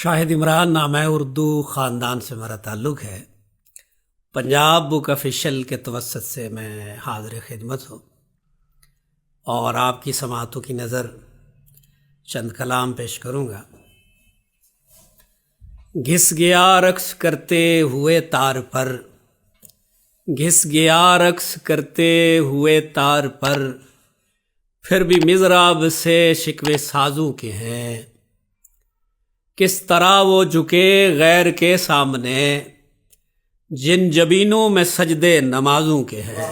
شاہد عمران نام ہے، اردو خاندان سے میرا تعلق ہے۔ پنجاب بک آفیشل کے توسط سے میں حاضر خدمت ہوں اور آپ کی سماعتوں کی نظر چند کلام پیش کروں گا۔ گھس گیا رقص کرتے ہوئے تار پر، گھس گیا رقص کرتے ہوئے تار پر، پھر بھی مضراب سے شکوے سازوں کے ہیں۔ کس طرح وہ جھکے غیر کے سامنے، جن جبینوں میں سجدے نمازوں کے ہیں۔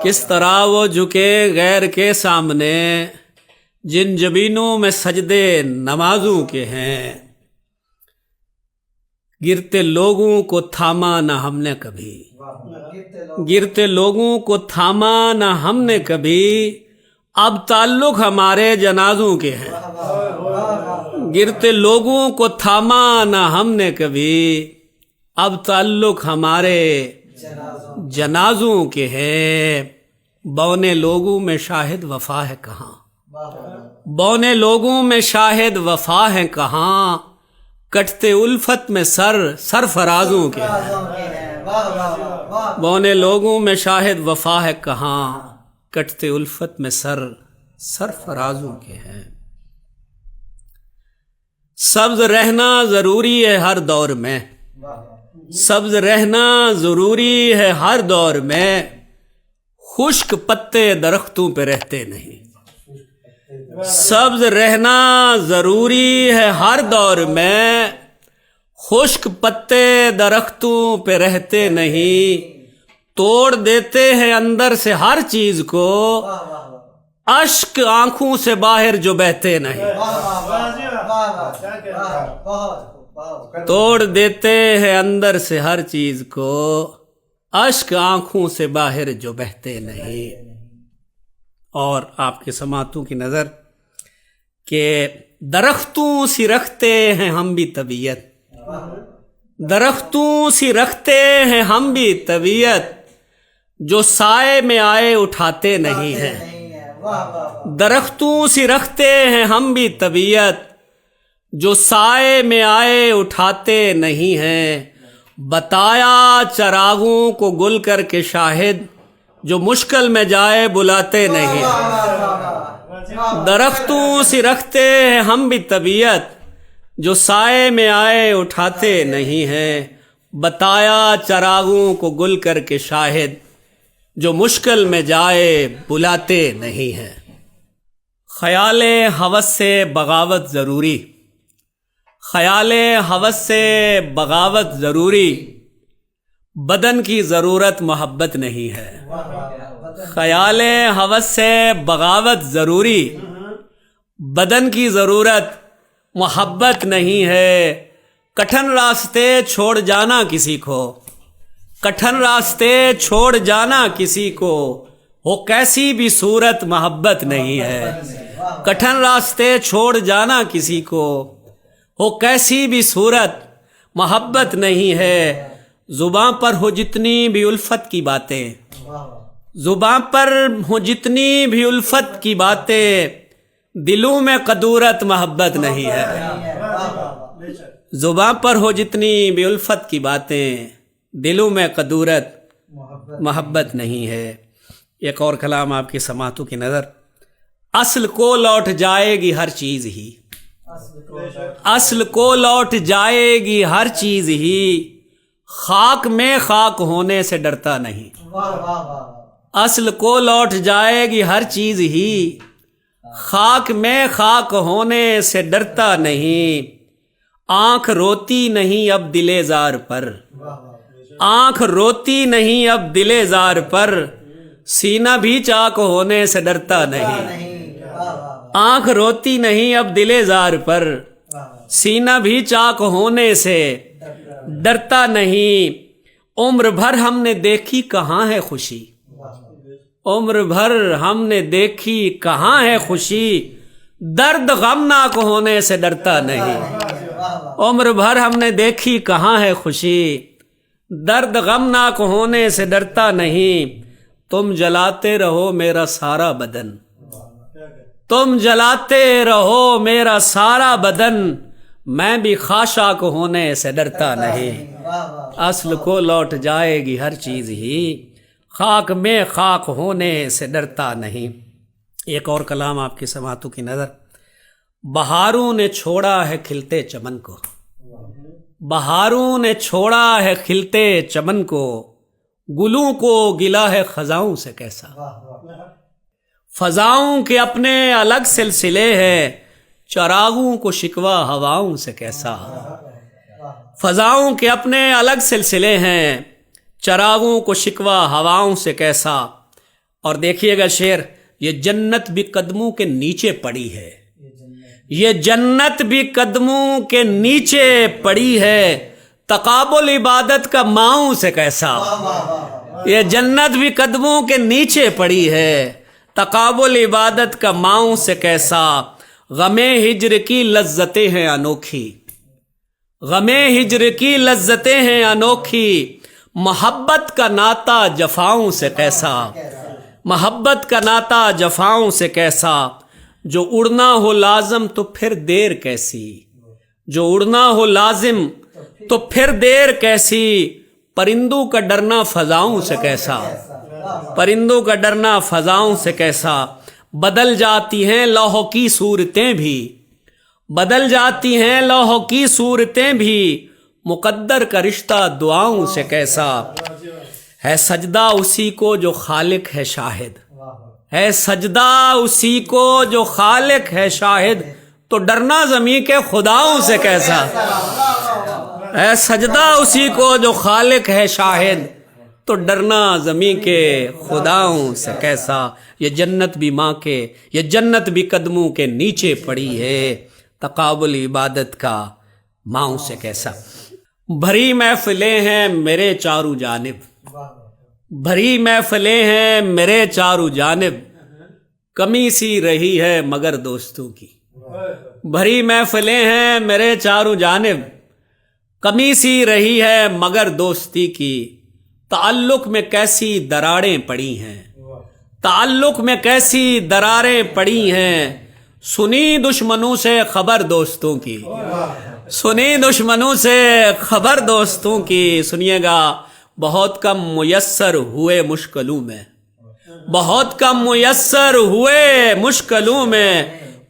کس طرح وہ جھکے غیر کے سامنے، جن جبینوں میں سجدے نمازوں کے ہیں۔ گرتے لوگوں کو تھاما نہ ہم نے کبھی، گرتے لوگوں کو تھاما نہ ہم نے کبھی، اب تعلق ہمارے جنازوں کے ہیں۔ گرتے لوگوں کو تھاما نہ ہم نے کبھی، اب تعلق ہمارے جنازوں کے ہیں۔ بونے لوگوں میں شاہد وفا ہے کہاں، بونے لوگوں میں شاہد وفا ہے کہاں، کٹتے الفت میں سرفرازوں کے ہیں۔ بونے لوگوں میں شاہد وفا ہے کہاں، کٹتے الفت میں سرفرازوں کے ہیں۔ سبز رہنا ضروری ہے ہر دور میں، سبز رہنا ضروری ہے ہر دور میں، خشک پتے درختوں پہ رہتے نہیں۔ سبز رہنا ضروری ہے ہر دور میں، خشک پتے درختوں پہ رہتے نہیں۔ توڑ دیتے ہیں اندر سے ہر چیز کو، اشک آنکھوں سے باہر جو بہتے نہیں۔ توڑ دیتے ہیں اندر سے ہر چیز کو، اشک آنکھوں سے باہر جو بہتے نہیں۔ اور آپ کے سماعتوں کی نظر کہ درختوں سی رکھتے ہیں ہم بھی طبیعت، درختوں سی رکھتے ہیں ہم بھی طبیعت، جو سائے میں آئے اٹھاتے نہیں ہیں۔ درختوں سی رکھتے ہیں ہم بھی طبیعت، جو سائے میں آئے اٹھاتے نہیں ہیں۔ بتایا چراغوں کو گل کر کے شاہد، جو مشکل میں جائے بلاتے نہیں ہیں۔ درختوں سی رکھتے ہیں ہم بھی طبیعت، جو سائے میں آئے اٹھاتے نہیں ہیں۔ بتایا چراغوں کو گل کر کے شاہد، جو مشکل میں جائے بلاتے نہیں ہیں۔ خیال ہوس سے بغاوت ضروری، خیال ہوس سے بغاوت ضروری، بدن کی ضرورت محبت نہیں ہے۔ خیال ہوس سے بغاوت ضروری، بدن کی ضرورت محبت نہیں ہے۔ کٹھن راستے چھوڑ جانا کسی کو، کٹھن راستے چھوڑ جانا کسی کو، ہو کیسی بھی صورت محبت نہیں ہے۔ کٹھن راستے چھوڑ جانا کسی کو، ہو کیسی بھی صورت محبت نہیں ہے۔ زباں پر ہو جتنی بھی الفت کی باتیں، زباں پر ہو جتنی بھی الفت کی باتیں، دلوں میں قدورت محبت نہیں ہے۔ زباں پر ہو جتنی بھی الفت کی باتیں، دلوں میں قدورت محبت نہیں ہے۔ ایک اور کلام آپ کی سماعتوں کی نظر۔ اصل کو لوٹ جائے گی ہر چیز ہی، اصل کو لوٹ جائے گی ہر چیز ہی، خاک میں خاک ہونے سے ڈرتا نہیں۔ اصل کو لوٹ جائے گی ہر چیز ہی، خاک میں خاک ہونے سے ڈرتا نہیں۔ آنکھ روتی نہیں اب دل زار پر، آنکھ روتی نہیں اب دل زار پر، سینہ بھی چاک ہونے سے ڈرتا نہیں۔ آنکھ روتی نہیں اب دل زار پر، سینہ بھی چاک ہونے سے ڈرتا نہیں۔ عمر بھر ہم نے دیکھی کہاں ہے خوشی، عمر بھر ہم نے دیکھی کہاں ہے خوشی، درد غمناک ہونے سے ڈرتا نہیں۔ عمر بھر ہم نے دیکھی کہاں ہے خوشی، درد غمناک ہونے سے ڈرتا نہیں۔ تم جلاتے رہو میرا سارا بدن، تم جلاتے رہو میرا سارا بدن، میں بھی خاشاک ہونے سے ڈرتا نہیں، اصل کو لوٹ جائے گی ہر چیز ہی، خاک میں خاک ہونے سے ڈرتا نہیں۔ ایک اور کلام آپ کی سماعتوں کی نظر، بہاروں نے چھوڑا ہے کھلتے چمن کو، بہاروں نے چھوڑا ہے کھلتے چمن کو، گلوں کو گلا ہے خزاؤں سے کیسا، فضاؤں کے اپنے الگ سلسلے ہیں، چراغوں کو شکوہ ہواؤں سے کیسا، فضاؤں کے اپنے الگ سلسلے ہیں، چراغوں کو شکوہ ہواؤں سے کیسا۔ اور دیکھیے گا شعر، یہ جنت بھی قدموں کے نیچے پڑی ہے، یہ جنت بھی قدموں کے نیچے پڑی ہے، تقابل عبادت کا ماؤں سے کیسا، یہ جنت بھی قدموں کے نیچے پڑی ہے، تقابل عبادت کا ماؤں سے کیسا۔ غم ہجر کی لذتیں ہیں انوکھی، غم ہجر کی لذتیں ہیں انوکھی، محبت کا ناتا جفاؤں سے کیسا، محبت کا ناتا جفاؤں سے کیسا۔ جو اڑنا ہو لازم تو پھر دیر کیسی، جو اڑنا ہو لازم تو پھر دیر کیسی، پرندوں کا ڈرنا فضاؤں سے کیسا، پرندوں کا ڈرنا فضاؤں سے کیسا۔ بدل جاتی ہیں لوح کی صورتیں بھی، بدل جاتی ہیں لوح کی صورتیں بھی، مقدر کا رشتہ دعاؤں سے کیسا۔ ہے سجدہ اسی کو جو خالق ہے شاہد، ہے سجدہ اسی کو جو خالق ہے شاہد، تو ڈرنا زمین کے خداؤں سے کیسا، ہے سجدہ اسی کو جو خالق ہے شاہد، تو ڈرنا زمین کے خداؤں سے کیسا۔ یہ جنت بھی ماں کے، یہ جنت بھی قدموں کے نیچے پڑی ہے، تقابل عبادت کا ماؤں سے کیسا۔ بھری محفلیں ہیں میرے چاروں جانب، بھری محفلیں ہیں میرے چاروں جانب، کمی سی رہی ہے مگر دوستوں کی، بھری محفلیں ہیں میرے چاروں جانب، کمی سی رہی ہے مگر دوستی کی، تعلق میں کیسی دراڑیں پڑی ہیں، تعلق میں کیسی دراریں پڑی ہیں، سنی دشمنوں سے خبر دوستوں کی، سنی دشمنوں سے خبر دوستوں کی۔ سنیے گا، بہت کم میسر ہوئے مشکلوں میں، بہت کم میسر ہوئے مشکلوں میں،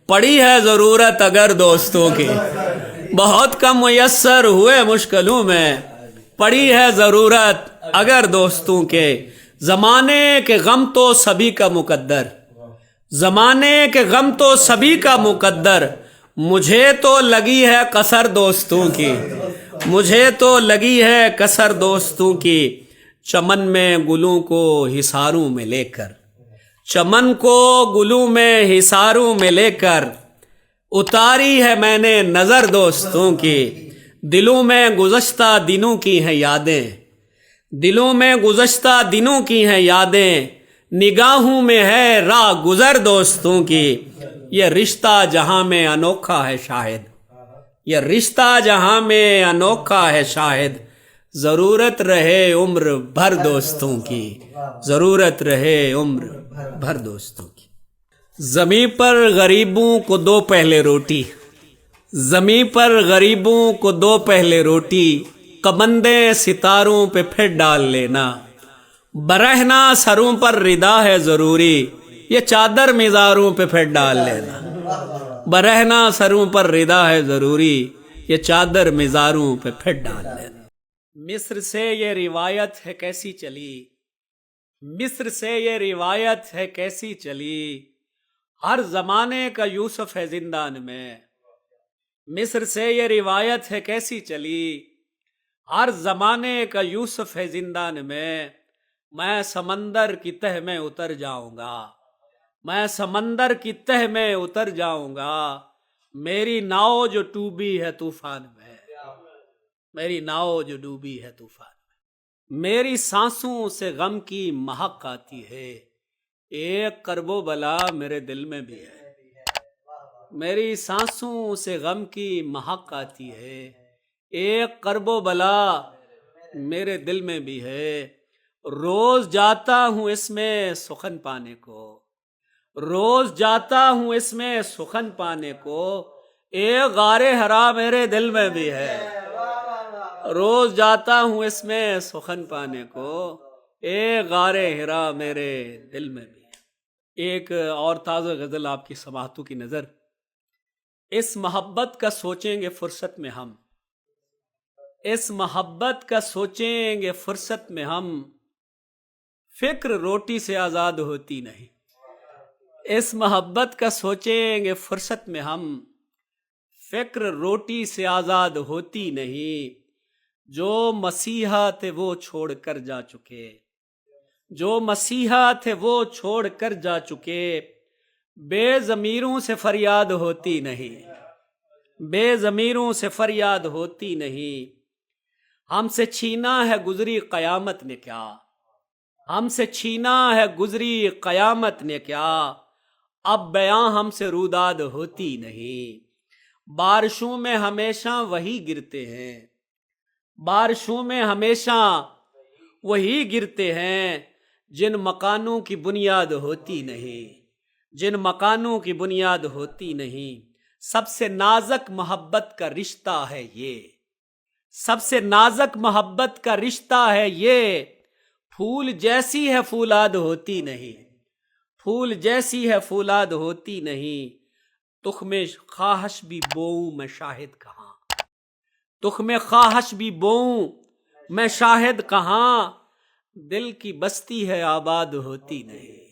پڑی ہے ضرورت اگر دوستوں کی، بہت کم میسر ہوئے مشکلوں میں، پڑی ہے ضرورت اگر دوستوں کے۔ زمانے کے غم تو سبھی کا مقدر، زمانے کے غم تو سبھی کا مقدر، مجھے تو لگی ہے کسر دوستوں کی، مجھے تو لگی ہے کسر دوستوں کی۔ چمن میں گلوں کو حصاروں میں لے کر، چمن کو گلوں میں حصاروں میں لے کر، اتاری ہے میں نے نظر دوستوں کی، دلوں میں گزشتہ دنوں کی ہیں یادیں، دلوں میں گزشتہ دنوں کی ہیں یادیں، نگاہوں میں ہے راہ گزر دوستوں کی۔ یہ رشتہ جہاں میں انوکھا ہے شاہد، یہ رشتہ جہاں میں انوکھا ہے شاہد، ضرورت رہے عمر بھر دوستوں کی، ضرورت رہے عمر بھر دوستوں کی۔ زمیں پر غریبوں کو دو پہلے روٹی، زمیں پر غریبوں کو دو پہلے روٹی، کمندے ستاروں پہ پھر ڈال لینا، برہنا سروں پر ردا ہے ضروری، یہ چادر مزاروں پہ پھر ڈال لینا، برہنا سروں پر ردا ہے ضروری، یہ چادر مزاروں پہ پھر ڈال لینا۔ مصر سے یہ روایت ہے کیسی چلی، مصر سے یہ روایت ہے کیسی چلی، ہر زمانے کا یوسف ہے زندان میں، مصر سے یہ روایت ہے کیسی چلی، ہر زمانے کا یوسف ہے زندان میں سمندر کی تہ میں اتر جاؤں گا، میں سمندر کی تہ میں اتر جاؤں گا، میری ناؤ جو ڈوبی ہے طوفان میں، میری ناؤ جو ڈوبی ہے طوفان میں، میری سانسوں سے غم کی مہک آتی ہے، ایک کرب و بلا میرے دل میں بھی ہے، میری سانسوں سے غم کی مہک آتی ہے، ایک کرب و بلا میرے دل میں بھی ہے، روز جاتا ہوں اس میں سخن پانے کو، روز جاتا ہوں اس میں سخن پانے کو، ایک غار ہرا میرے دل میں بھی ہے، روز جاتا ہوں اس میں سخن پانے کو، ایک غار ہرا میرے دل میں بھی ہے۔ ایک اور تازہ غزل آپ کی سماعتوں کی نظر، اس محبت کا سوچیں گے فرصت میں ہم، اس محبت کا سوچیں گے فرصت میں ہم، فکر روٹی سے آزاد ہوتی نہیں، اس محبت کا سوچیں گے فرصت میں ہم، فکر روٹی سے آزاد ہوتی نہیں، جو مسیحا تھے وہ چھوڑ کر جا چکے، جو مسیحا تھے وہ چھوڑ کر جا چکے، بے ضمیروں سے فریاد ہوتی نہیں، بے ضمیروں سے فریاد ہوتی نہیں، ہم سے چھینا ہے گزری قیامت نے کیا، ہم سے چھینا ہے گزری قیامت نے کیا، اب بیاں ہم سے روداد ہوتی نہیں، بارشوں میں ہمیشہ وہی گرتے ہیں، بارشوں میں ہمیشہ وہی گرتے ہیں، جن مکانوں کی بنیاد ہوتی نہیں، جن مکانوں کی بنیاد ہوتی نہیں، سب سے نازک محبت کا رشتہ ہے یہ، سب سے نازک محبت کا رشتہ ہے یہ، پھول جیسی ہے فولاد ہوتی نہیں، پھول جیسی ہے فولاد ہوتی نہیں، تخم خواہش بھی بوؤں میں شاہد کہاں، تخم خواہش بھی بوؤں میں شاہد کہاں، دل کی بستی ہے آباد ہوتی نہیں۔